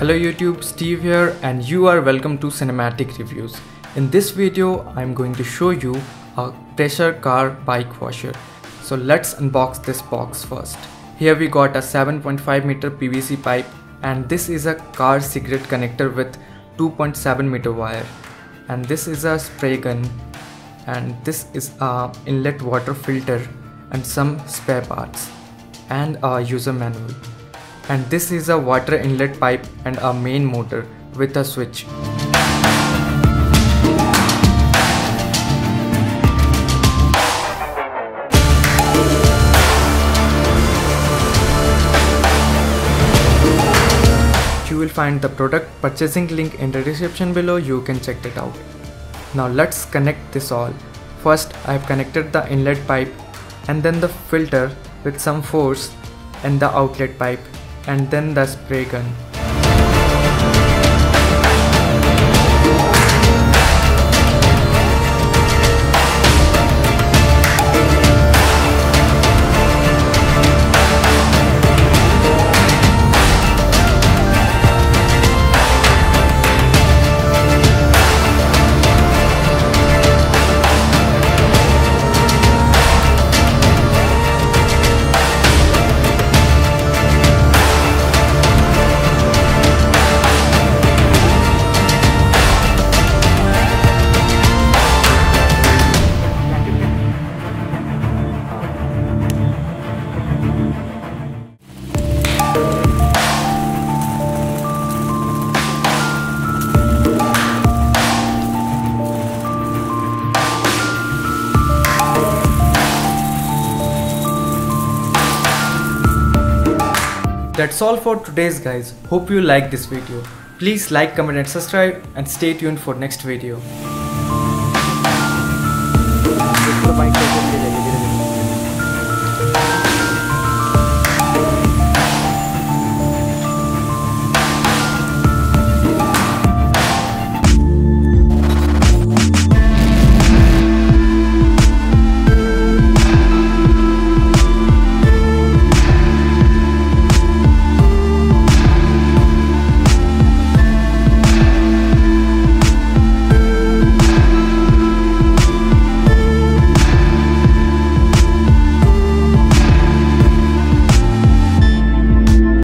Hello YouTube, Steve here and you are welcome to Cinematic Reviews. In this video, I'm going to show you a pressure car bike washer. So let's unbox this box first. Here we got a 7.5 meter PVC pipe and this is a car cigarette connector with 2.7 meter wire. And this is a spray gun and this is a inlet water filter and some spare parts and a user manual. And this is a water inlet pipe and a main motor with a switch. You will find the product purchasing link in the description below. You can check it out. Now let's connect this all. First I have connected the inlet pipe and then the filter with some force and the outlet pipe and then the spray gun. That's all for today's guys. Hope you like this video. Please like, comment and subscribe and stay tuned for next video.